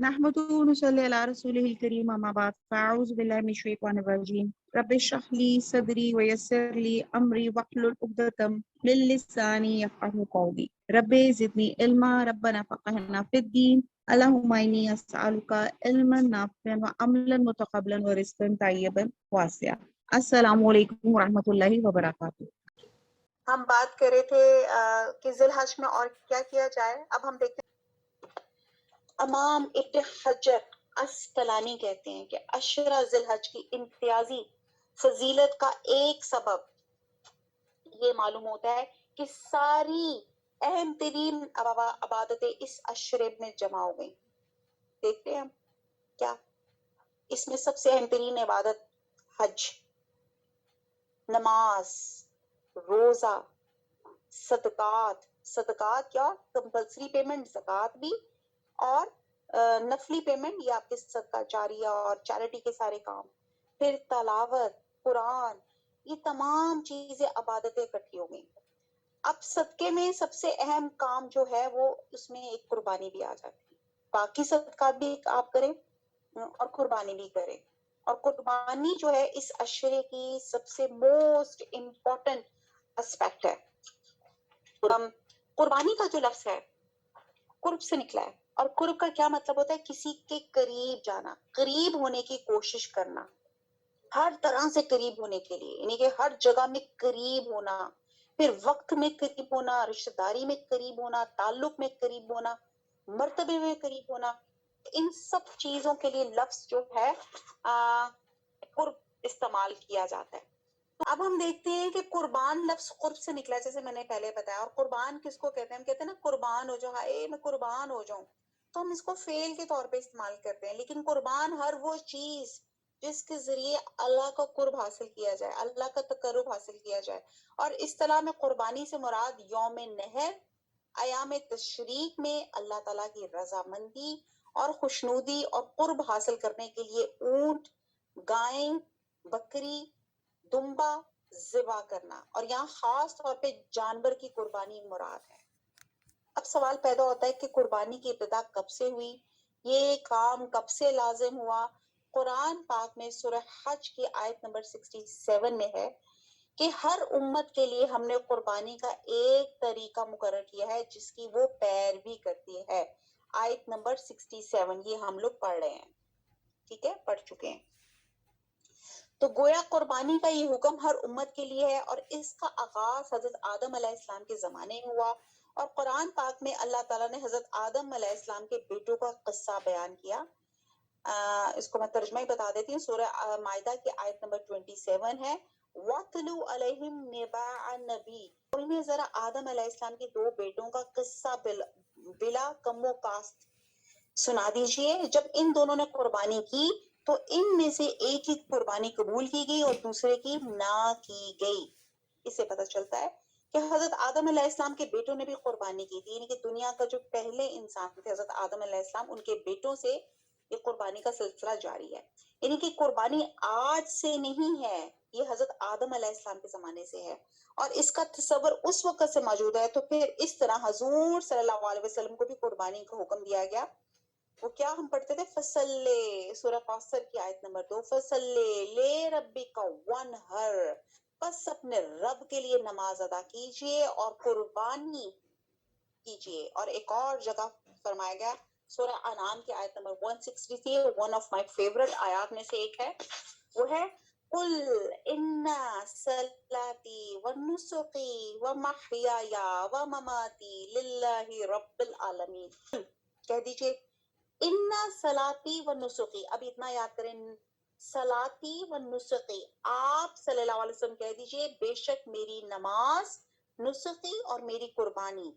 نحمده ونصلي على رسوله الكريم أما بعد فأعوذ بالله من الشيطان الرجيم رب اشرح لي صدري ويسر لي أمري واحلل عقدة من لساني يفقهوا قولي رب زدني علما ربنا فقهنا في الدين اللهم إني أسألك علما نافعا وعملا متقبلا ورزقا طيبا واسعا السلام علیکم ورحمۃ اللہ وبرکاتہ۔ ہم بات کر رہے تھے کہ ذی الحج میں اور کیا کیا جائے۔ اب ہم دیکھتے ہیں امام ابن حجر اسقلانی کہتے ہیں کہ عشرہ ذی الحج کی امتیازی فضیلت کا ایک سبب یہ معلوم ہوتا ہے کہ ساری اہم ترین عبادتیں اس عشرے میں جمع ہو گئیں۔ دیکھتے ہیں ہم کیا اس میں سب سے اہم ترین عبادت حج، نماز، روزہ، صدقات کیا کمپلسری پیمنٹ زکوٰۃ بھی، اور نفلی پیمنٹ یہ آپ کے صدقہ جاریہ اور چیریٹی کے سارے کام، پھر تلاوت قرآن، یہ تمام چیزیں عبادتیں اکٹھی ہو گئیں۔ اب صدقے میں سب سے اہم کام جو ہے وہ اس میں ایک قربانی بھی آ جاتی ہے۔ باقی صدقات بھی آپ کریں اور قربانی بھی کریں، اور قربانی جو ہے اس عشرے کی سب سے موسٹ امپورٹنٹ اسپیکٹ ہے۔ قربانی کا جو لفظ ہے قرب سے نکلا ہے، اور قرب کا کیا مطلب ہوتا ہے؟ کسی کے قریب جانا، قریب ہونے کی کوشش کرنا، ہر طرح سے قریب ہونے کے لیے، یعنی کہ ہر جگہ میں قریب ہونا، پھر وقت میں قریب ہونا، رشتہ داری میں قریب ہونا، تعلق میں قریب ہونا، مرتبے میں قریب ہونا، ان سب چیزوں کے لیے لفظ جو ہے قرب استعمال کیا جاتا ہے۔ اب ہم دیکھتے ہیں کہ قربان لفظ قرب سے نکلا ہے، جیسے میں نے پہلے بتایا، اور قربان کس کو کہتے ہیں؟ ہم کہتے ہیں نا قربان ہو جاؤ، ہائے میں قربان ہو جاؤں، تو ہم اس کو فعل کے طور پہ استعمال کرتے ہیں، لیکن قربان ہر وہ چیز جس کے ذریعے اللہ کا قرب حاصل کیا جائے، اللہ کا تقرب حاصل کیا جائے۔ اور اصطلاح میں قربانی سے مراد یوم نحر، ایام تشریق میں اللہ تعالیٰ کی رضامندی اور خوشنودی اور قرب حاصل کرنے کے لیے اونٹ، گائیں، بکری، دمبا ذبح کرنا، اور یہاں خاص طور پہ جانور کی قربانی مراد ہے۔ اب سوال پیدا ہوتا ہے کہ قربانی کی ابتدا کب سے ہوئی، یہ کام کب سے لازم ہوا؟ قرآن پاک میں سورہ حج کی آیت نمبر 67 میں ہے کہ ہر امت کے لیے ہم نے قربانی کا ایک طریقہ مقرر کیا ہے جس کی وہ پیروی کرتی ہے۔ آیت نمبر 67 یہ ہم لوگ پڑھ رہے ہیں، ٹھیک ہے، پڑھ چکے ہیں۔ تو گویا قربانی کا یہ حکم ہر امت کے لیے ہے، اور اس کا آغاز حضرت آدم علیہ السلام کے زمانے میں ہوا، اور قرآن پاک میں اللہ تعالیٰ نے حضرت آدم علیہ السلام کے بیٹوں کا قصہ بیان کیا۔ اس کو میں ترجمہ ہی بتا دیتی ہوں، سورہ مائدہ کی آیت نمبر 27 ہے، وَاتْلُوا عَلَيْهِمْ نِبَأَ النَّبِيِّ، انہیں ذرا آدم علیہ السلام کے دو بیٹوں کا قصہ بلا کم و کاست سنا دیجئے۔ جب ان دونوں نے قربانی کی تو ان میں سے ایک کی قربانی قبول کی گئی اور دوسرے کی نہ کی گئی۔ اس سے پتہ چلتا ہے کہ حضرت آدم علیہ السلام کے بیٹوں نے بھی قربانی کی تھی، یعنی کہ دنیا کا جو پہلے انسان تھے حضرت آدم علیہ السلام، ان کے بیٹوں سے یہ قربانی کا سلسلہ جاری ہے، یعنی کہ قربانی آج سے نہیں ہے، یہ حضرت آدم علیہ السلام کے زمانے سے ہے، اور اس کا تصور اس وقت سے موجود ہے۔ تو پھر اس طرح حضور صلی اللہ علیہ وسلم کو بھی قربانی کا حکم دیا گیا۔ وہ کیا ہم پڑھتے تھے؟ فصلی، سورہ کوثر کی آیت نمبر 2، فصلی لے ربک وانحر، بس اپنے رب کے لیے نماز ادا کیجئے اور قربانی کیجئے۔ اور ایک اور جگہ فرمایا گیا سورہ انعام کی آیت number 163، one of my favourite آیات میں سے ایک ہے، وہ ہے قل ان صلاتی ونسکی ومحیای ومماتی للہ رب العالمین، کہہ دیجئے ان صلاتی و نسخی، اب اتنا یاد کریں، صلاتی و نسخی، آپ صلی اللہ علیہ وسلم کہہ دیجئے بے شک میری نماز، نسخی اور میری قربانی،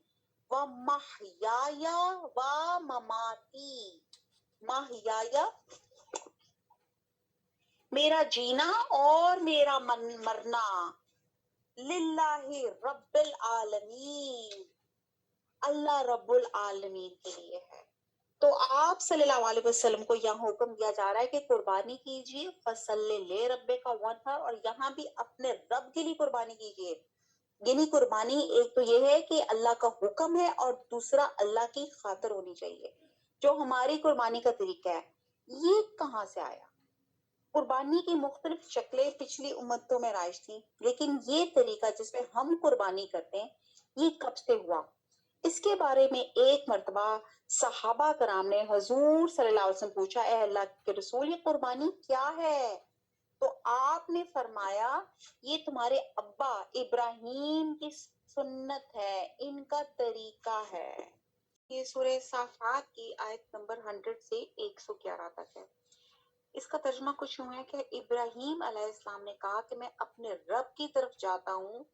و محیای و مماتی، محیای میرا جینا اور میرا مرنا، للہ رب العالمین، اللہ رب العالمین کے لیے ہے۔ تو آپ صلی اللہ علیہ وسلم کو یہاں حکم دیا جا رہا ہے کہ قربانی کیجئے، فصلی لے ربک وانحر، اور یہاں بھی اپنے رب کے لیے قربانی کیجئے۔ یعنی قربانی ایک تو یہ ہے کہ اللہ کا حکم ہے، اور دوسرا اللہ کی خاطر ہونی چاہیے، جو ہماری قربانی کا طریقہ ہے یہ کہاں سے آیا؟ قربانی کی مختلف شکلیں پچھلی امتوں میں رائج تھیں، لیکن یہ طریقہ جس میں ہم قربانی کرتے ہیں یہ کب سے ہوا؟ اس کے بارے میں ایک مرتبہ صحابہ کرام نے حضور صلی اللہ علیہ وسلم پوچھا، اے اللہ کے رسول یہ قربانی کیا ہے؟ تو آپ نے فرمایا یہ تمہارے ابا ابراہیم کی سنت ہے، ان کا طریقہ ہے۔ یہ سورہ صافات کی آیت نمبر 100 سے 111 تک ہے۔ اس کا ترجمہ کچھ یوں ہے کہ ابراہیم علیہ السلام نے کہا کہ میں اپنے رب کی طرف جاتا ہوں،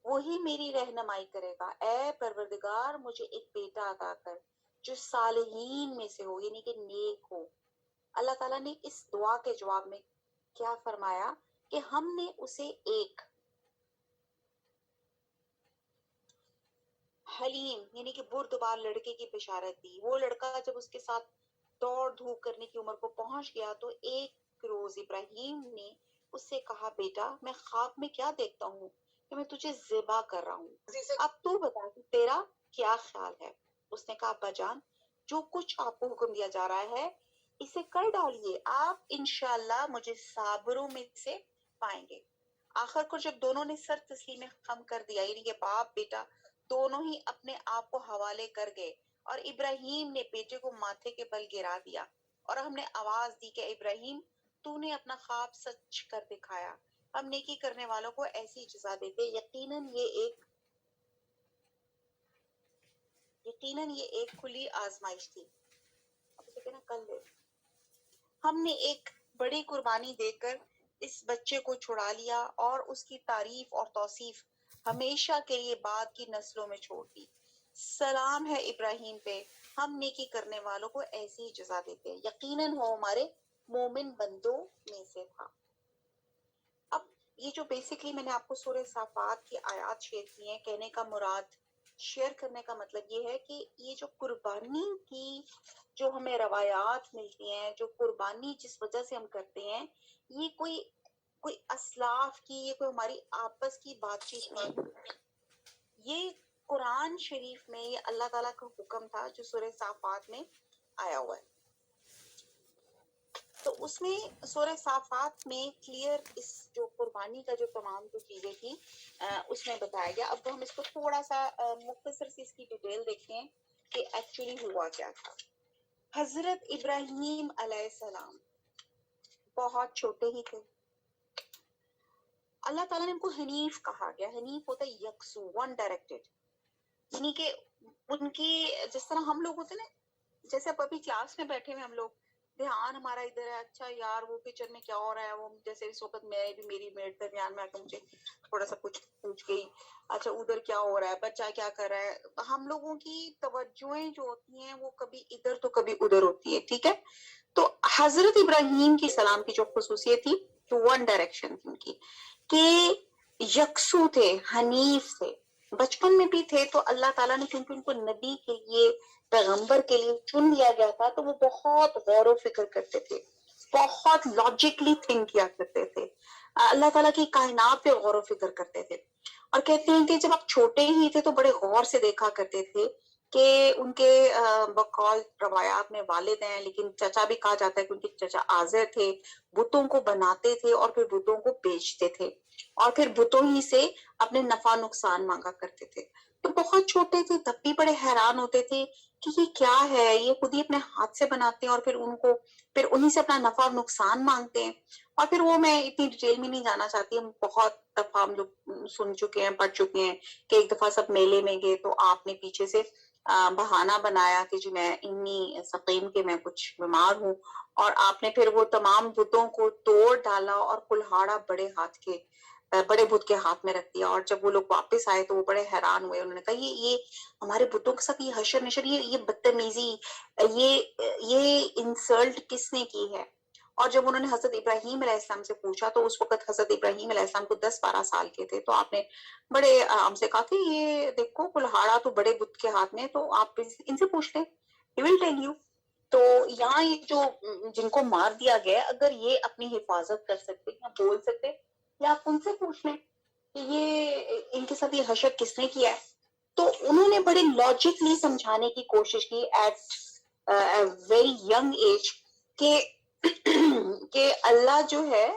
وہی میری رہنمائی کرے گا۔ اے پروردگار مجھے ایک بیٹا عطا کر جو صالحین میں سے ہو، یعنی کہ نیک ہو۔ اللہ تعالیٰ نے اس دعا کے جواب میں کیا فرمایا کہ ہم نے اسے ایک حلیم یعنی کہ بردبار لڑکے کی بشارت دی۔ وہ لڑکا جب اس کے ساتھ دوڑ دھوپ کرنے کی عمر کو پہنچ گیا تو ایک روز ابراہیم نے اس سے کہا، بیٹا میں خواب میں کیا دیکھتا ہوں کہ میں تجھے ذبح کر رہا ہوں، اب تو بتا کہ تیرا کیا خیال ہے؟ اس نے کہا، ابا جان جو کچھ آپ کو حکم دیا جا رہا ہے اسے کر ڈالیے، آپ انشاءاللہ مجھے صابروں میں سے پائیں گے۔ آخر کو جب دونوں نے سر تسلیم خم کر دیا، یعنی کہ باپ بیٹا دونوں ہی اپنے آپ کو حوالے کر گئے، اور ابراہیم نے بیٹے کو ماتھے کے بل گرا دیا، اور ہم نے آواز دی کہ ابراہیم تو نے اپنا خواب سچ کر دکھایا، ہم نیکی کرنے والوں کو ایسی جزا دیتے، یقیناً یہ ایک کھلی آزمائش تھی۔ اب اسے کہنا کل دے۔ ہم نے ایک بڑی قربانی دے کر اس بچے کو چھڑا لیا اور اس کی تعریف اور توصیف ہمیشہ کے لیے بعد کی نسلوں میں چھوڑ دی۔ سلام ہے ابراہیم پہ، ہم نیکی کرنے والوں کو ایسی ہی جزا دیتے ہیں، یقیناً وہ ہمارے مومن بندوں میں سے تھا۔ اب یہ جو بیسکلی میں نے آپ کو سورہ صافات کی آیات شیئر کی ہیں، کہنے کا مراد، شیئر کرنے کا مطلب یہ ہے کہ یہ جو قربانی کی جو ہمیں روایات ملتی ہیں، جو قربانی جس وجہ سے ہم کرتے ہیں، یہ کوئی اسلاف کی، یہ کوئی ہماری آپس کی بات چیت نہیں، یہ قرآن شریف میں یہ اللہ تعالیٰ کا حکم تھا جو سورہ صافات میں آیا ہوا ہے۔ تو اس میں سورہ صافات میں کلیئر اس جو قربانی کا جو تمام جو چیزیں تھیں اس میں بتایا گیا۔ اب ہم اس کو تھوڑا سا مختصر سی اس کی ڈیٹیل دیکھیں کہ ایکچولی ہوا کیا تھا۔ حضرت ابراہیم علیہ السلام بہت چھوٹے ہی تھے۔ اللہ تعالیٰ نے ان کو حنیف کہا گیا۔ حنیف ہوتا ہے یکسو، ون ڈائریکٹڈ، یعنی کہ ان کی جس طرح ہم لوگ ہوتے نا، جیسے اب ابھی کلاس میں بیٹھے ہوئے ہم لوگ، دھیان ہمارا ادھر ہے، اچھا یار وہ کچن میں کیا ہو رہا ہے، وہ جیسے اس وقت میں بھی میری میڈ درمیان میں آ کے مجھے تھوڑا سا کچھ پوچھ گئی، اچھا ادھر کیا ہو رہا ہے، بچہ کیا کر رہا ہے۔ ہم لوگوں کی توجہیں جو ہوتی ہیں وہ کبھی ادھر تو کبھی ادھر ہوتی ہے، ٹھیک ہے۔ تو حضرت ابراہیم کی سلام کی جو خصوصیت تھی جو ون ڈائریکشن تھی ان کی، کہ یکسو تھے، حنیف تھے، بچپن میں بھی تھے۔ تو اللہ تعالیٰ نے کیونکہ ان کو نبی کے لیے، پیغمبر کے لیے چن لیا گیا تھا، تو وہ بہت غور و فکر کرتے تھے، بہت لاجکلی تھنک کیا کرتے تھے، اللہ تعالیٰ کی کائنات پہ غور و فکر کرتے تھے۔ اور کہتے ہیں کہ جب آپ چھوٹے ہی تھے تو بڑے غور سے دیکھا کرتے تھے کہ ان کے بقول روایات میں والد ہیں، لیکن چچا بھی کہا جاتا ہے کہ ان کے چچا آزر تھے، بتوں کو بناتے تھے اور پھر بتوں کو بیچتے تھے، اور پھر بتوں ہی سے اپنے نفع نقصان مانگا کرتے تھے۔ تو بہت چھوٹے تھے تب بھی بڑے حیران ہوتے تھے کہ یہ کیا ہے، یہ خود ہی اپنے ہاتھ سے بناتے ہیں اور پھر انہی سے اپنا نفع اور نقصان مانگتے ہیں۔ اور پھر وہ میں اتنی ڈیٹیل میں نہیں جانا چاہتی، ہم بہت دفعہ ہم لوگ سن چکے ہیں، پڑھ چکے ہیں کہ ایک دفعہ سب میلے میں گئے تو آپ نے پیچھے سے بہانہ بنایا کہ جی میں انی سقیم کے میں کچھ بیمار ہوں، اور آپ نے پھر وہ تمام بتوں کو توڑ ڈالا اور کلہاڑا بڑے بت کے ہاتھ میں رکھ دیا۔ اور جب وہ لوگ واپس آئے تو وہ بڑے حیران ہوئے، انہوں نے کہا یہ ہمارے بتوں کے ساتھ یہ حشر نشر، یہ بدتمیزی، یہ انسلٹ کس نے کی ہے؟ اور جب انہوں نے حضرت ابراہیم علیہ السلام سے پوچھا تو اس وقت حضرت ابراہیم علیہ السلام کو 10-12 سال کے تھے، تو آپ نے بڑے آرام سے کہا کہ یہ دیکھو کلہاڑا تو بڑے بت کے ہاتھ میں، تو آپ ان سے پوچھ لیں، he will tell you۔ تو یہاں یہ جو جن کو مار دیا گیا، اگر یہ اپنی حفاظت کر سکتے یا بول سکتے، یا آپ ان سے پوچھ لیں کہ یہ ان کے ساتھ یہ حشر کس نے کیا ہے۔ تو انہوں نے بڑے لاجکلی سمجھانے کی کوشش کی ایٹ ویری ینگ ایج کہ اللہ جو ہے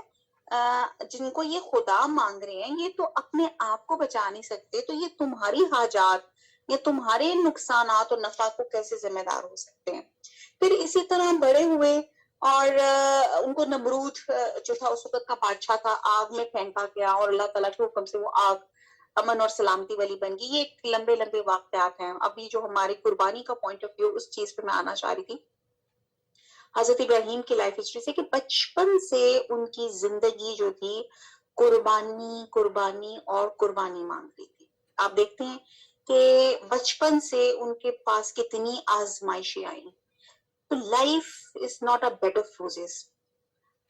جن کو یہ خدا مانگ رہے ہیں یہ تو اپنے آپ کو بچا نہیں سکتے، تو یہ تمہاری حاجات یا تمہارے نقصانات اور نفع کو کیسے ذمہ دار ہو سکتے ہیں. پھر اسی طرح بڑے ہوئے اور ان کو نمرود جو تھا اس وقت کا بادشاہ تھا، آگ میں پھینکا گیا اور اللہ تعالیٰ کے حکم سے وہ آگ امن اور سلامتی والی بن گئی. یہ ایک لمبے لمبے واقعات ہیں. ابھی جو ہماری قربانی کا پوائنٹ آف ویو اس چیز پہ میں آنا چاہ رہی تھی حضرت ابراہیم کی لائف ہسٹری سے، کہ بچپن سے ان کی زندگی جو تھی قربانی قربانی اور قربانی مانگ رہی تھی. آپ دیکھتے ہیں کہ بچپن سے ان کے پاس کتنی آزمائشیں آئیں. تو life is not a bed of roses,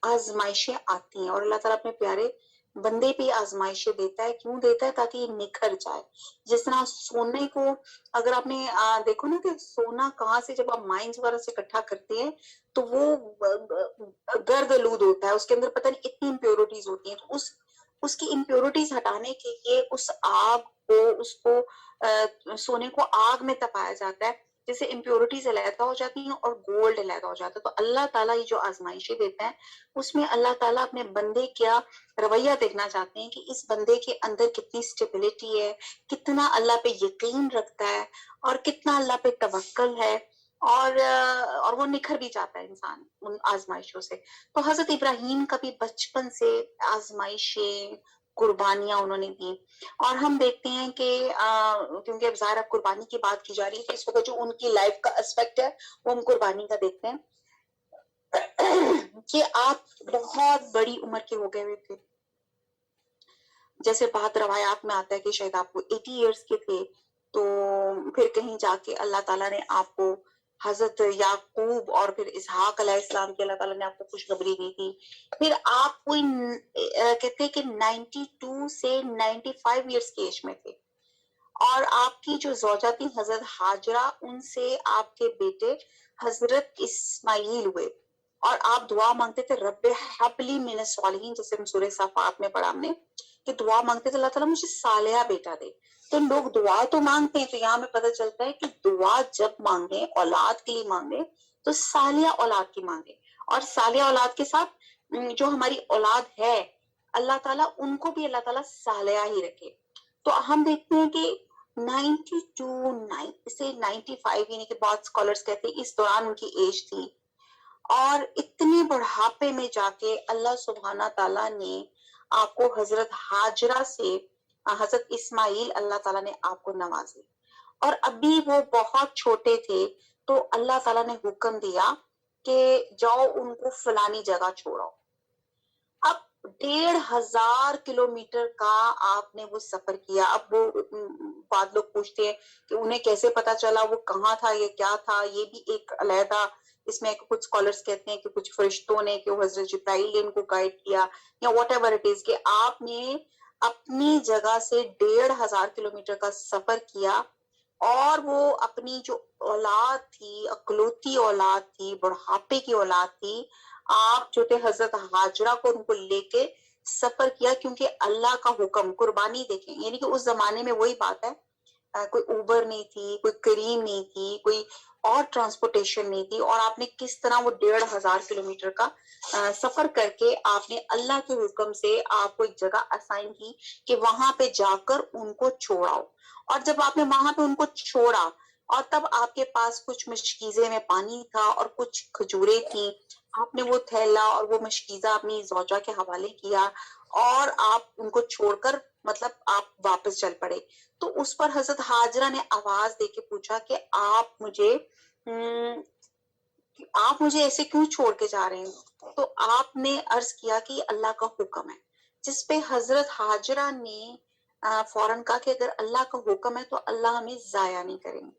آزمائشیں آتی ہیں اور اللہ تعالیٰ اپنے پیارے بندے پہ آزمائشیں دیتا ہے. کیوں دیتا ہے؟ تاکہ یہ نکھر جائے. جس طرح سونے کو اگر آپ نے دیکھو نا کہ سونا کہاں سے جب آپ مائنز وغیرہ سے اکٹھا کرتے ہیں تو وہ گرد آلود ہوتا ہے، اس کے اندر پتہ نہیں اتنی امپیورٹیز ہوتی ہیں. تو اس کی امپیورٹیز ہٹانے کے لیے اس آگ کو اس کو سونے کو آگ میں تپایا جاتا ہے جس سے امپیورٹیز علیحدہ ہو جاتی ہیں اور گولڈ علیحدہ ہو جاتا ہے. تو اللہ تعالیٰ یہ جو آزمائشیں دیتا ہے اس میں اللہ تعالیٰ اپنے بندے کیا رویہ دیکھنا چاہتے ہیں کہ اس بندے کے اندر کتنی اسٹیبلٹی ہے، کتنا اللہ پہ یقین رکھتا ہے اور کتنا اللہ پہ توکل ہے، اور وہ نکھر بھی جاتا ہے انسان ان آزمائشوں سے. تو حضرت ابراہیم کا بھی بچپن سے آزمائشیں قربانیاں انہوں نے دی. اور ہم دیکھتے ہیں کہ کیونکہ اب ظاہر قربانی کی بات کی جا رہی ہے کہ اس وقت جو ان کی لائف کا اسپیکٹ ہے وہ ہم قربانی کا دیکھتے ہیں کہ آپ بہت بڑی عمر کے ہو گئے ہوئے تھے. جیسے بعض روایات میں آتا ہے کہ شاید آپ کو 80 ایئرس کے تھے، تو پھر کہیں جا کے اللہ تعالیٰ نے آپ کو حضرت یعقوب اور پھر اسحاق علیہ السلام کی اللہ تعالیٰ نے آپ کو خوشخبری دی تھی. پھر آپ کوئی کہتے ہیں کہ 92 سے 95 ایئرس کی ایج میں تھے، اور آپ کی جو زوجہ تھی حضرت ہاجرہ، ان سے آپ کے بیٹے حضرت اسماعیل ہوئے، اور آپ دعا مانگتے تھے رب ہب لی من الصالحین، جیسے ہم سورہ صافات میں پڑھا ہم نے کہ دعا مانگتے تھے اللہ تعالیٰ مجھے صالحہ بیٹا دے. تو لوگ دعا تو مانگتے ہیں، تو یہاں ہمیں پتہ چلتا ہے کہ دعا جب مانگیں اولاد کے لیے مانگیں تو صالحہ اولاد کی مانگیں، اور صالحہ اولاد کے ساتھ جو ہماری اولاد ہے اللہ تعالیٰ ان کو بھی اللہ تعالیٰ صالحہ ہی رکھے. تو ہم دیکھتے ہیں کہ 92 سے 95 یعنی کہ بہت اسکالرس کہتے ہیں اس دوران ان کی ایج تھی، اور اتنے بڑھاپے میں جا کے اللہ سبحانہ تعالیٰ نے آپ کو حضرت ہاجرہ سے حضرت اسماعیل اللہ تعالیٰ نے آپ کو نوازے. اور ابھی وہ بہت چھوٹے تھے تو اللہ تعالیٰ نے حکم دیا کہ جاؤ ان کو فلانی جگہ چھوڑو. اب 1500 کلومیٹر کا آپ نے وہ سفر کیا. اب وہ بعض لوگ پوچھتے ہیں کہ انہیں کیسے پتا چلا وہ کہاں تھا، یہ کیا تھا، یہ بھی ایک علیحدہ اس میں کچھ اسکالرس کہتے ہیں کہ کچھ فرشتوں نے کہ حضرت جبرائیل نے ان کو گائیڈ کیا یا واٹ ایور اٹ از، کہ آپ نے اپنی جگہ سے 1500 کلومیٹر کا سفر کیا، اور وہ اپنی جو اولاد تھی، اکلوتی اولاد تھی، بڑھاپے کی اولاد تھی، آپ جو تھے حضرت ہاجرہ کو ان کو لے کے سفر کیا. کیونکہ اللہ کا حکم قربانی دیکھیں، یعنی کہ اس زمانے میں وہی بات ہے، کوئی اوبر نہیں تھی، کوئی کریم نہیں تھی، کوئی اور ٹرانسپورٹیشن نہیں تھی، اور آپ نے کس طرح وہ 1500 کلومیٹر کا سفر کر کے آپ نے اللہ کے حکم سے آپ کو ایک جگہ اسائن کی کہ وہاں پہ جا کر ان کو چھوڑاؤ. اور جب آپ نے وہاں پہ ان کو چھوڑا اور تب آپ کے پاس کچھ مشکیزے میں پانی تھا اور کچھ کھجوریں تھیں، آپ نے وہ تھیلا اور وہ مشکیزہ اپنی زوجہ کے حوالے کیا اور آپ ان کو چھوڑ کر مطلب آپ واپس چل پڑے. تو اس پر حضرت ہاجرہ نے آواز دے کے پوچھا کہ آپ مجھے ایسے کیوں چھوڑ کے جا رہے ہیں؟ تو آپ نے عرض کیا کہ یہ اللہ کا حکم ہے، جس پہ حضرت ہاجرہ نے فوراً کہا کہ اگر اللہ کا حکم ہے تو اللہ ہمیں ضائع نہیں کریں گے.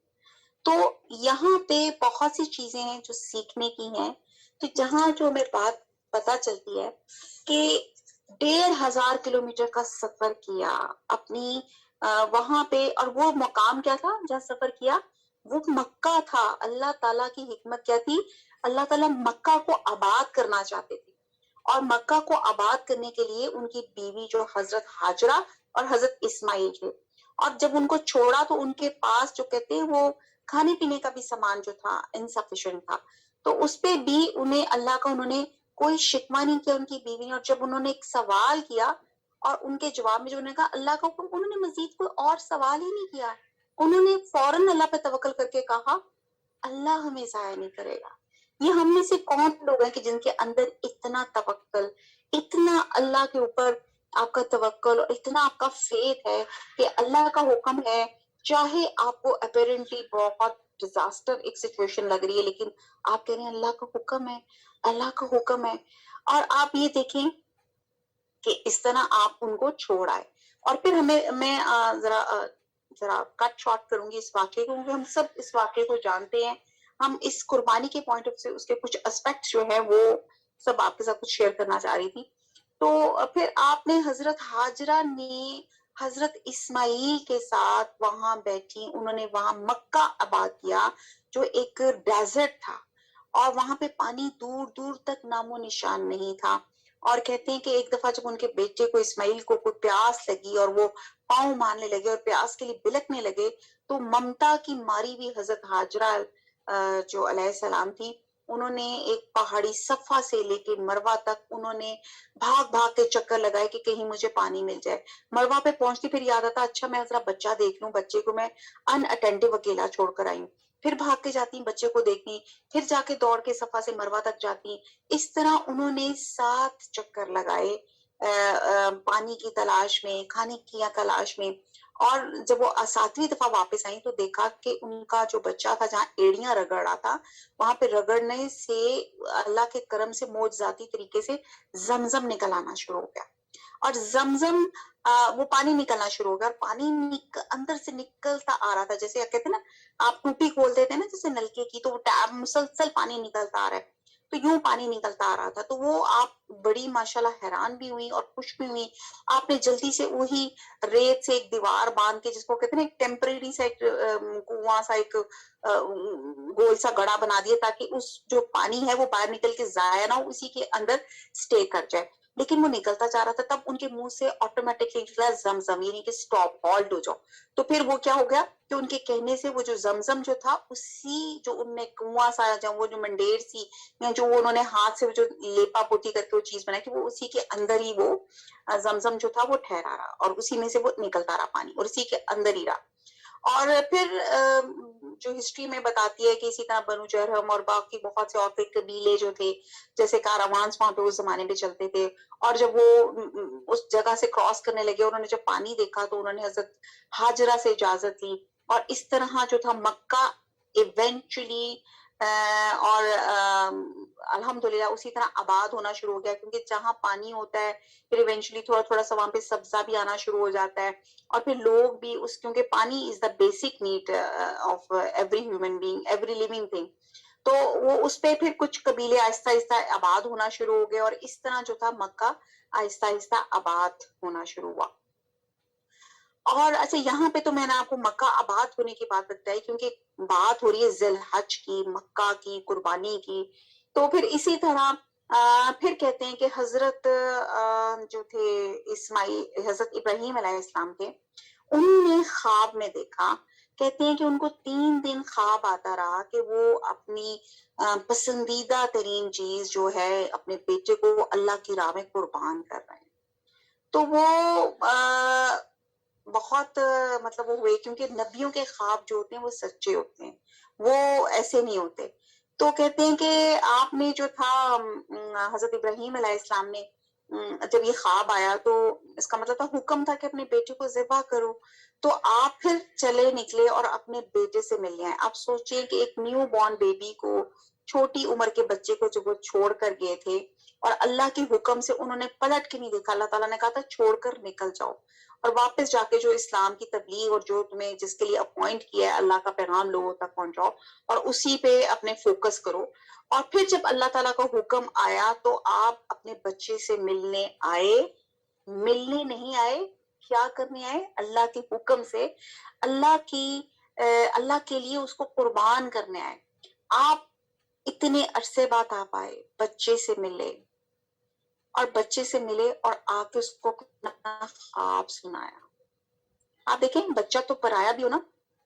تو یہاں پہ بہت سی چیزیں ہیں جو سیکھنے کی ہیں. تو جہاں جو ہمیں بات پتا چلتی ہے کہ 1500 کلومیٹر کا سفر کیا اپنی وہاں پہ، اور وہ مقام کیا تھا جہاں سفر کیا؟ وہ مکہ تھا. اللہ تعالیٰ کی حکمت کیا تھی؟ اللہ تعالیٰ مکہ کو آباد کرنا چاہتے تھے، اور مکہ کو آباد کرنے کے لیے ان کی بیوی جو حضرت ہاجرہ اور حضرت اسماعیل تھے. اور جب ان کو چھوڑا تو ان کے پاس جو کہتے ہیں وہ کھانے پینے کا بھی سامان جو تھا انسفیشینٹ تھا، تو اس پہ بھی انہیں اللہ کا انہوں نے کوئی شکوہ نہیں کیا ان کی بیوی نے. اور جب انہوں نے ایک سوال کیا اور ان کے جواب میں جو انہوں نے کہا اللہ کا حکم، انہوں نے مزید کوئی اور سوال ہی نہیں کیا، انہوں نے فوراً اللہ پہ توکل کر کے کہا اللہ ہمیں ضائع نہیں کرے گا. یہ ہم میں سے کون لوگ ہیں کہ جن کے اندر اتنا توکل، اتنا اللہ کے اوپر آپ کا توکل اور اتنا آپ کا فیتھ ہے کہ اللہ کا حکم ہے، چاہے آپ کو اپیرنٹلی بہت ڈیزاسٹر ایک سچویشن لگ رہی ہے، لیکن آپ کہہ رہے ہیں اللہ کا حکم ہے، اللہ کا حکم ہے. اور آپ یہ دیکھیں کہ اس طرح آپ ان کو چھوڑ آئے. اور پھر میں ذرا کٹ شارٹ کروں گی اس واقعے کو، کیونکہ ہم سب اس واقعے کو جانتے ہیں. ہم اس قربانی کے پوائنٹ آف سے اس کے کچھ اسپیکٹ جو ہے وہ سب آپ کے ساتھ کچھ شیئر کرنا چاہ رہی تھی. تو پھر آپ نے حضرت ہاجرہ نے حضرت اسماعیل کے ساتھ وہاں بیٹھی، انہوں نے وہاں مکہ آباد کیا جو ایک ڈیزرٹ تھا، اور وہاں پہ پانی دور دور تک نام و نشان نہیں تھا. اور کہتے ہیں کہ ایک دفعہ جب ان کے بیٹے کو اسماعیل کو کوئی پیاس لگی اور وہ پاؤں مارنے لگے اور پیاس کے لیے بلکنے لگے، تو ممتا کی ماری بھی حضرت ہاجرہ جو علیہ السلام تھی، انہوں نے ایک پہاڑی صفا سے لے کے مروہ تک انہوں نے بھاگ بھاگ کے چکر لگائے کہ کہیں مجھے پانی مل جائے. مروہ پہ پہنچتی پھر یاد آتا اچھا میں ذرا بچہ دیکھ لوں، بچے کو میں ان اٹینٹیو اکیلا چھوڑ کر آئی ہوں، پھر بھاگ کے جاتی بچے کو دیکھنی، پھر جا کے دوڑ کے صفا سے مروہ تک جاتی. اس طرح انہوں نے 7 چکر لگائے پانی کی تلاش میں، کھانے کی تلاش میں. اور جب وہ 7ویں دفعہ واپس آئیں تو دیکھا کہ ان کا جو بچہ تھا جہاں ایڑیاں رگڑ رہا تھا، وہاں پہ رگڑنے سے اللہ کے کرم سے معجزاتی طریقے سے زمزم نکل آنا شروع ہو گیا. اور زمزم وہ پانی نکلنا شروع ہو گیا، اور پانی اندر سے نکلتا آ رہا تھا، جیسے کہتے ہیں نا آپ ٹوٹی کھول دیتے ہیں نا جیسے نلکے کی، تو وہ ٹیب مسلسل پانی نکلتا آ رہا ہے، تو یوں پانی نکلتا آ رہا تھا. تو وہ آپ بڑی ماشاءاللہ حیران بھی ہوئی اور خوش بھی ہوئی. آپ نے جلدی سے وہی ریت سے ایک دیوار باندھ کے، جس کو کہتے ہیں نا ایک ٹیمپریری سا ایک کنواں سا ایک گول سا گڑا بنا دیا تاکہ اس جو پانی ہے وہ باہر نکل کے ضائع نہ ہو، اسی کے اندر سٹے کر جائے. لیکن وہ نکلتا جا رہا تھا، تب ان کے منہ سے آٹومیٹکلی نکلا زمزم، یعنی کہ سٹاپ، ہالٹ ہو جاؤ. تو پھر وہ کیا ہو گیا کہ ان کے کہنے سے وہ جو زمزم جو تھا، اسی جو ان نے کنواں سا وہ جو منڈیر سی یا جو انہوں نے ہاتھ سے جو لیپا پوتی کر کے وہ چیز بنائی تھی، وہ اسی کے اندر ہی وہ زمزم جو تھا وہ ٹھہرا رہا، اور اسی میں سے وہ نکلتا رہا پانی، اور اسی کے اندر ہی رہا. اور پھر جو ہسٹری میں بتاتی ہے کہ اسی طرح بنو جرہم اور باقی بہت سے اور قبیلے جو تھے، جیسے کاروانس وہاں پہ اس زمانے میں چلتے تھے، اور جب وہ اس جگہ سے کراس کرنے لگے، انہوں نے جب پانی دیکھا تو انہوں نے حضرت ہاجرہ سے اجازت لی، اور اس طرح جو تھا مکہ ایونچولی اور الحمدللہ اسی طرح آباد ہونا شروع ہو گیا، کیونکہ جہاں پانی ہوتا ہے پھر ایونچولی تھوڑا تھوڑا سا وہاں پہ سبزہ بھی آنا شروع ہو جاتا ہے، اور پھر لوگ بھی اس، کیونکہ pani is the basic need of every human being, every living thing. تو وہ اس پہ پھر کچھ قبیلے آہستہ آہستہ آباد ہونا شروع ہو گئے، اور اس طرح جو تھا مکہ آہستہ آہستہ آباد ہونا شروع ہوا. اور اچھا یہاں پہ تو میں نے آپ کو مکہ آباد ہونے کی بات بتائی کیونکہ بات ہو رہی ہے ذی الحج کی، مکہ کی، قربانی کی. تو پھر اسی طرح پھر کہتے ہیں کہ حضرت جو تھے اسماعیل، حضرت ابراہیم علیہ السلام کے، انہوں نے خواب میں دیکھا، کہتے ہیں کہ ان کو 3 دن خواب آتا رہا کہ وہ اپنی پسندیدہ ترین چیز جو ہے اپنے بیٹے کو اللہ کی راہ میں قربان کر رہے ہیں. تو وہ بہت مطلب وہ ہوئے، کیونکہ نبیوں کے خواب جو ہوتے ہیں وہ سچے ہوتے ہیں، وہ ایسے نہیں ہوتے. تو کہتے ہیں کہ آپ نے جو تھا حضرت ابراہیم علیہ السلام نے جب یہ خواب آیا تو اس کا مطلب تھا حکم تھا کہ اپنے بیٹے کو ذبح کرو. تو آپ پھر چلے نکلے اور اپنے بیٹے سے ملنے آئے. آپ سوچئے کہ ایک نیو بورن بیبی کو، چھوٹی عمر کے بچے کو جب وہ چھوڑ کر گئے تھے، اور اللہ کے حکم سے انہوں نے پلٹ کے نہیں دیکھا، اللہ تعالیٰ نے کہا تھا چھوڑ کر نکل جاؤ، اور واپس جا کے جو اسلام کی تبلیغ اور جو تمہیں جس کے لیے اپوائنٹ کیا ہے اللہ کا پیغام لوگوں تک پہنچاؤ، اور اسی پہ اپنے فوکس کرو. اور پھر جب اللہ تعالیٰ کا حکم آیا تو آپ اپنے بچے سے ملنے آئے. ملنے نہیں آئے، کیا کرنے آئے؟ اللہ کے حکم سے، اللہ کے لیے اس کو قربان کرنے آئے. آپ اتنے عرصے بعد آپ آئے، بچے سے ملے، اور بچے سے ملے اور آ کے اس کو اپنا خواب سنایا. آپ دیکھیں بچہ تو پرایا بھی ہو نا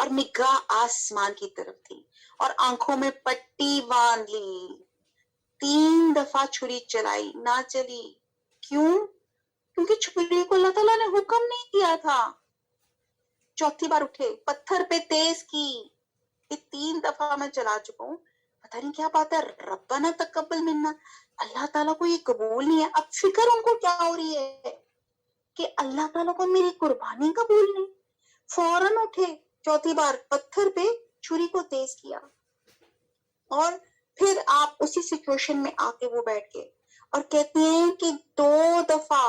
اور نگاہ آسمان کی طرف تھی اور آنکھوں میں پٹی باندھ لی. 3 دفعہ چھری چلائی، نہ چلی. کیوں؟ کیونکہ چھری کو اللہ تعالیٰ نے حکم نہیں کیا تھا. چوتھی بار اٹھے، پتھر پہ تیز کی. یہ 3 دفعہ میں چلا چکا ہوں، پتہ نہیں کیا بات ہے. ربنا تقبل منا، اللہ تعالیٰ کو یہ قبول نہیں ہے. اب فکر ان کو کیا ہو رہی ہے کہ اللہ تعالیٰ کو میری قربانی قبول نہیں. فوراً اٹھے، چوتھی بار پتھر پہ چھری کو تیز کیا، اور پھر آپ اسی سچویشن میں آ کے وہ بیٹھ گئے اور کہتے ہیں کہ 2 دفعہ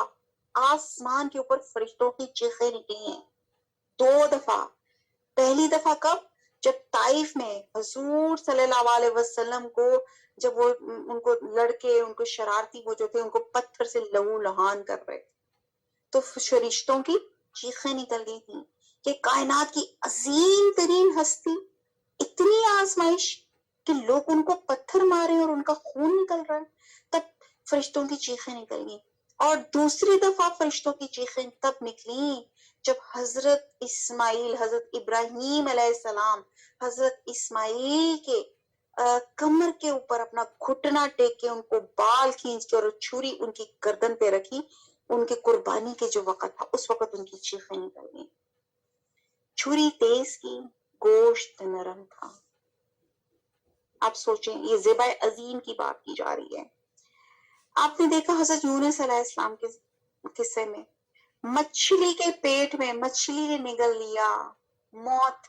آسمان کے اوپر فرشتوں کی چیخیں نکلی ہیں. 2 دفعہ. پہلی دفعہ کب؟ جب طائف میں حضور صلی اللہ علیہ وسلم کو، جب وہ ان کو لڑکے، ان کو شرارتی وہ جو تھے، ان کو پتھر سے لہو لہان کر رہے، تو فرشتوں کی چیخیں نکل گئی تھیں کہ کائنات کی عظیم ترین ہستی، اتنی آزمائش کہ لوگ ان کو پتھر مارے اور ان کا خون نکل رہا ہے. تب فرشتوں کی چیخیں نکل گئی. اور دوسری دفعہ فرشتوں کی چیخیں تب نکلی جب حضرت اسماعیل، حضرت ابراہیم علیہ السلام، حضرت اسماعیل کے کمر کے اوپر اپنا گھٹنا ٹیک کے ان کو بال کھینچ کے اور چھری ان کی گردن پہ رکھی. ان کے قربانی کے جو وقت تھا اس وقت ان کی چیخیں نکل گئی. چھری تیز کی، گوشت نرم تھا. آپ سوچیں، یہ ذبح عظیم کی بات کی جا رہی ہے. آپ نے دیکھا حضرت یونس علیہ السلام کے قصے میں، مچھلی کے پیٹ میں مچھلی نے نگل لیا، موت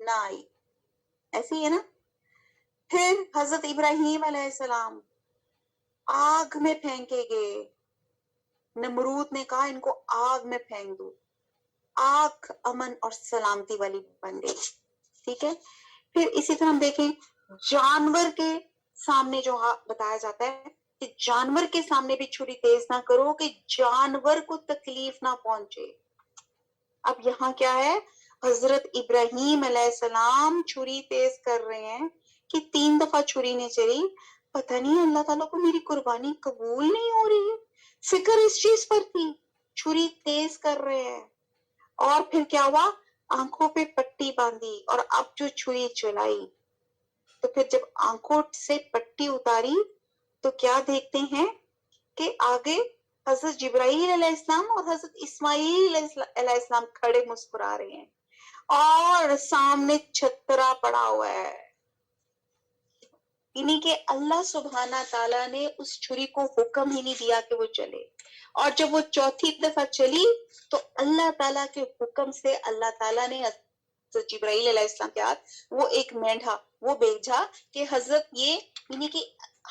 نہ آئی. ایسے ہی ہے نا. پھر حضرت ابراہیم علیہ السلام آگ میں پھینکے گئے. نمرود نے کہا ان کو آگ میں پھینک دو. آگ امن اور سلامتی والی بن گئی. ٹھیک ہے. پھر اسی طرح ہم دیکھیں جانور کے سامنے جو بتایا جاتا ہے کہ جانور کے سامنے بھی چھری تیز نہ کرو کہ جانور کو تکلیف نہ پہنچے. اب یہاں کیا ہے؟ حضرت ابراہیم علیہ السلام چھری تیز کر رہے ہیں کہ 3 دفعہ چھری نہیں چلی. پتہ نہیں اللہ تعالیٰ کو میری قربانی قبول نہیں ہو رہی ہے. فکر اس چیز پر تھی، چھری تیز کر رہے ہیں. اور پھر کیا ہوا؟ آنکھوں پہ پٹی باندھی اور اب جو چھری چلائی. تو پھر جب آنکھوں سے پٹی اتاری تو کیا دیکھتے ہیں کہ آگے حضرت جبرائیل علیہ السلام اور حضرت اسماعیل علیہ السلام کھڑے مسکرا رہے ہیں اور سامنے چھترا پڑا ہوا ہے. یعنی کہ اللہ سبحانہ تعالیٰ نے اس چھری کو حکم ہی نہیں دیا کہ وہ چلے. اور جب وہ چوتھی دفعہ چلی تو اللہ تعالیٰ کے حکم سے اللہ تعالیٰ نے حضرت جبرائیل علیہ السلام کے ہاتھ وہ ایک مینڈھا وہ بھیجا کہ حضرت یہ، یعنی کہ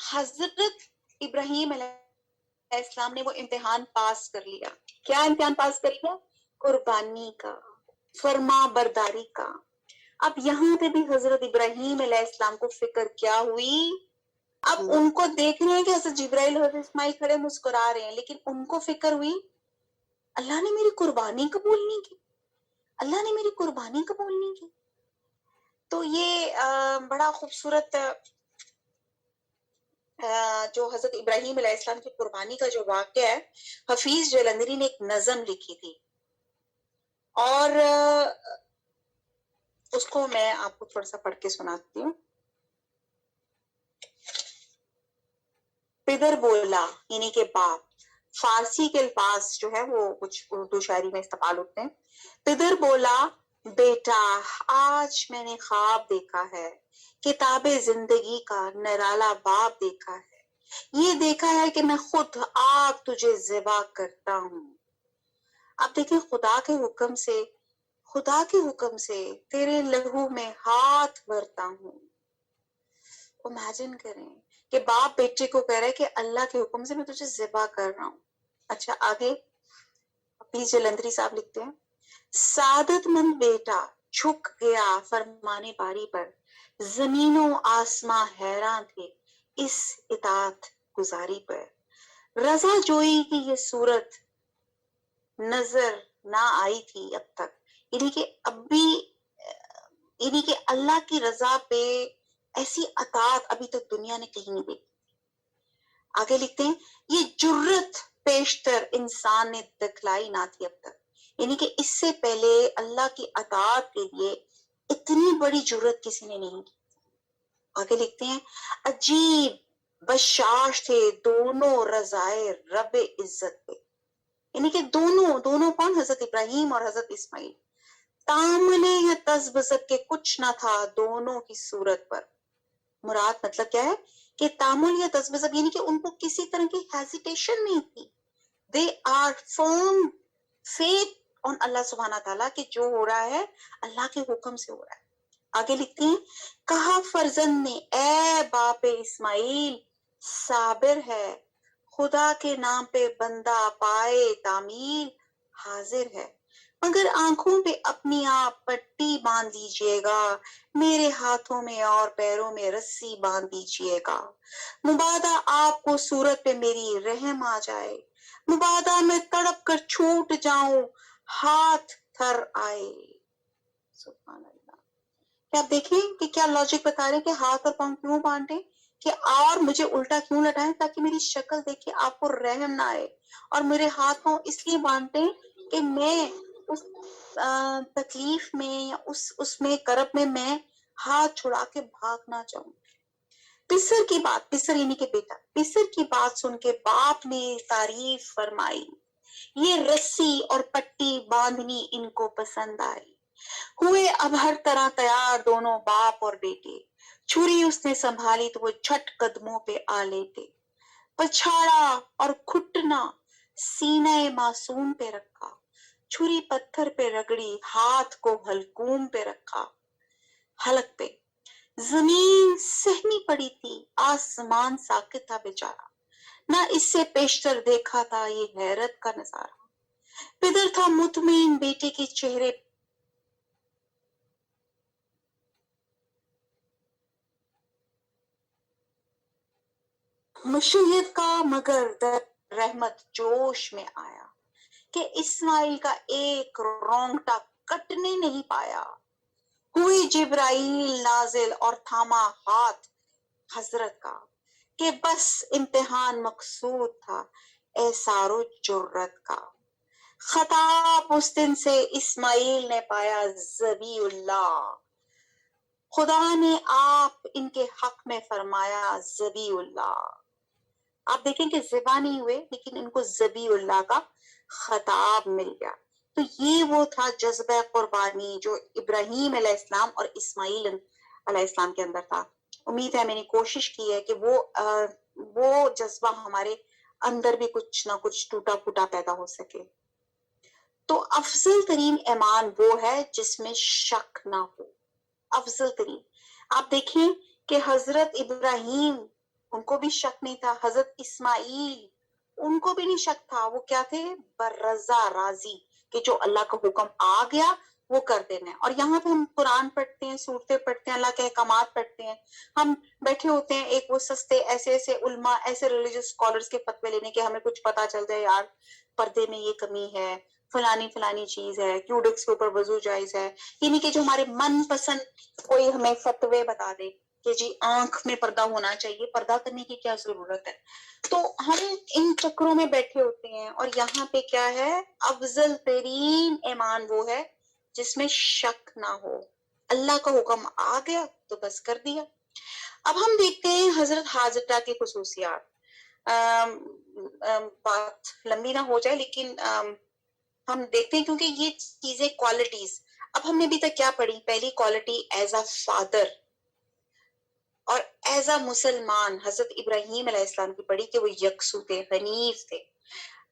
حضرت ابراہیم علیہ السلام نے وہ امتحان پاس کر لیا. کیا امتحان پاس کر لیا؟ قربانی کا، فرما برداری کا. اب یہاں پہ بھی حضرت ابراہیم علیہ السلام کو فکر کیا ہوئی؟ اب ان کو دیکھ رہے ہیں کہ حضرت جبرائیل اور حضرت اسماعیل کھڑے مسکرا رہے ہیں، لیکن ان کو فکر ہوئی اللہ نے میری قربانی قبول نہیں کی، اللہ نے میری قربانی قبول نہیں کی. تو یہ بڑا خوبصورت جو حضرت ابراہیم علیہ السلام کی قربانی کا جو واقعہ ہے، حفیظ جلندری نے ایک نظم لکھی تھی اور اس کو میں آپ کو تھوڑا سا پڑھ کے سناتی ہوں. پدر بولا، یعنی کہ باپ. فارسی کے الفاظ جو ہے وہ کچھ اردو شاعری میں استعمال ہوتے ہیں. پدر بولا بیٹا آج میں نے خواب دیکھا ہے، کتاب زندگی کا نرالا باب دیکھا ہے. یہ دیکھا ہے کہ میں خود آگ تجھے ذبح کرتا ہوں. اب دیکھیں خدا کے حکم سے تیرے لہو میں ہاتھ بھرتا ہوں. امیجن کریں کہ باپ بیٹے کو کہہ رہا ہے کہ اللہ کے حکم سے میں تجھے ذبح کر رہا ہوں. اچھا آگے حفیظ جلندری صاحب لکھتے ہیں، سعادت مند بیٹا جھک گیا فرمانے باری پر، زمین و آسماں حیران تھے اس اطاعت گزاری پر. رضا جوئی کی یہ صورت نظر نہ آئی تھی اب تک، یعنی کہ اب بھی یعنی کہ اللہ کی رضا پہ ایسی اطاعت ابھی تک دنیا نے کہیں نہیں دیکھی. آگے لکھتے ہیں یہ جرت پیشتر انسان نے دکھلائی نہ تھی اب تک، یعنی کہ اس سے پہلے اللہ کی اطاعت کے لیے اتنی بڑی جرت کسی نے نہیں کی. آگے لکھتے ہیں عجیب بشاش تھے دونوں رضائے رب عزت پہ. یعنی کہ دونوں کون؟ حضرت ابراہیم اور حضرت اسماعیل. تاملے یا تذبذب کے کچھ نہ تھا دونوں کی صورت پر. مراد مطلب کیا ہے کہ تامل یا تذبذب یعنی کہ ان کو کسی طرح کی ہیزیٹیشن نہیں تھی. They are firm faith on اللہ سبحانہ تعالیٰ کہ جو ہو رہا ہے اللہ کے حکم سے ہو رہا ہے. آگے لکھتے ہیں کہا فرزند نے اے باپ اسماعیل صابر ہے خدا کے نام پہ بندہ پائے تعمیل حاضر ہے مگر آنکھوں پہ اپنی آپ پٹی باندھ دیجئے گا میرے ہاتھوں میں اور پیروں میں رسی باندھ دیجئے گا مبادا آپ کو صورت پہ میری رحم آ جائے مبادا میں تڑپ کر چھوٹ جاؤں ہاتھ تھر آئے. سبحان اللہ. کہ آپ دیکھیں کہ کیا لاجک بتا رہے ہیں کہ ہاتھ اور پاؤں کیوں بانٹے کہ اور مجھے الٹا کیوں لٹائیں تاکہ میری شکل دیکھے آپ کو رحم نہ آئے اور میرے ہاتھ پاؤں اس لیے بانٹے کہ میں اس تکلیف میں یا اس میں کرب میں ہاتھ چھڑا کے بھاگنا چاہوں. پسر کی بات پسر یعنی کہ بیٹا پسر کی بات سن کے باپ نے تعریف فرمائی یہ رسی اور پٹی باندھنی ان کو پسند آئی. ہوئے اب ہر طرح تیار دونوں باپ اور بیٹے چھری اس نے سنبھالی تو وہ جھٹ قدموں پہ آ لیتے پچھاڑا اور گھٹنا سینہ معصوم پہ رکھا چھری پتھر پہ رگڑی ہاتھ کو حلقوم پہ رکھا حلق پہ. زمین سہمی پڑی تھی آسمان ساکت تھا بیچارہ نہ اس سے پیشتر دیکھا تھا یہ حیرت کا نظارہ. پدر تھا مطمئن بیٹے کے چہرے مشیت کا مگر در رحمت جوش میں آیا کہ اسماعیل کا ایک رونگٹا کٹنے نہیں پایا. ہوئی جبرائیل نازل اور تھاما ہاتھ حضرت کا کہ بس امتحان مقصود تھا ایثار و جرت کا. خطاب اس دن سے اسماعیل نے پایا ذبی اللہ خدا نے آپ ان کے حق میں فرمایا ذبی اللہ. آپ دیکھیں کہ ذبح نہیں ہوئے لیکن ان کو ذبی اللہ کا خطاب مل گیا. تو یہ وہ تھا جذبہ قربانی جو ابراہیم علیہ السلام اور اسماعیل علیہ السلام کے اندر تھا. امید ہے میں نے کوشش کی ہے کہ وہ جذبہ ہمارے اندر بھی کچھ نہ کچھ ٹوٹا پھوٹا پیدا ہو سکے. تو افضل ترین ایمان وہ ہے جس میں شک نہ ہو. افضل ترین آپ دیکھیں کہ حضرت ابراہیم ان کو بھی شک نہیں تھا حضرت اسماعیل ان کو بھی نہیں شک تھا. وہ کیا تھے؟ بررضا راضی کہ جو اللہ کا حکم آ گیا وہ کر دینا ہے. اور یہاں پہ ہم قرآن پڑھتے ہیں صورتیں پڑھتے ہیں اللہ کے احکامات پڑھتے ہیں ہم بیٹھے ہوتے ہیں ایک وہ سستے ایسے علماء ایسے ریلیجس اسکالرس کے فتوے لینے کے ہمیں کچھ پتا چل جائے یار پردے میں یہ کمی ہے فلانی چیز ہے کیوڈکس کے اوپر وضو جائز ہے یعنی کہ جو ہمارے من پسند کوئی ہمیں فتوے بتا دے کہ جی آنکھ میں پردہ ہونا چاہیے پردہ کرنے کی کیا ضرورت ہے. تو ہم ان چکروں میں بیٹھے ہوتے ہیں اور یہاں پہ کیا ہے افضل ترین ایمان وہ ہے جس میں شک نہ ہو. اللہ کا حکم آ گیا تو بس کر دیا. اب ہم دیکھتے ہیں حضرت حاجرہ کی خصوصیات. بات لمبی نہ ہو جائے لیکن ہم دیکھتے ہیں کیونکہ یہ چیزیں کوالٹیز اب ہم نے ابھی تک کیا پڑھی. پہلی کوالٹی ایز اے فادر اور ایز اے مسلمان حضرت ابراہیم علیہ السلام کی پڑھی کہ وہ یکسو تھے حنیف تھے.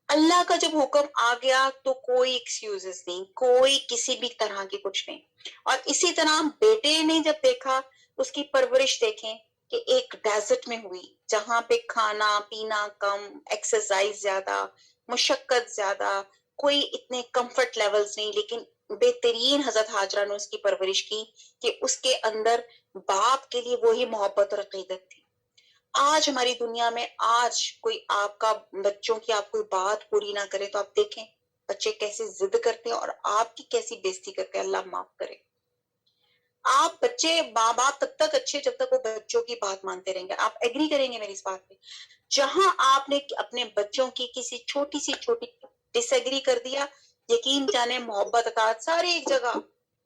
اللہ کا جب حکم آ گیا تو کوئی ایکسکیوزز نہیں کوئی کسی بھی طرح کی کچھ نہیں. اور اسی طرح بیٹے نے جب دیکھا اس کی پرورش دیکھیں کہ ایک ڈیزرٹ میں ہوئی جہاں پہ کھانا پینا کم ایکسرسائز زیادہ مشقت زیادہ کوئی اتنے کمفرٹ لیولز نہیں لیکن بہترین حضرت حاجرہ نے اس کی پرورش کی کہ اس کے اندر باپ کے لیے وہی محبت اور عقیدت تھی. آج ہماری دنیا میں آج کوئی آپ کا بچوں کی آپ کوئی بات پوری نہ کرے تو آپ دیکھیں بچے کیسے ضد کرتے ہیں اور آپ کی کیسی بےزتی کرتے ہیں. اللہ معاف کرے. آپ بچے ماں باپ تب تک اچھے جب تک وہ بچوں کی بات مانتے رہیں گے. آپ ایگری کریں گے میری اس بات پہ. جہاں آپ نے اپنے بچوں کی کسی چھوٹی ڈس ایگری کر دیا یقین جانے محبت اطاعت ساری ایک جگہ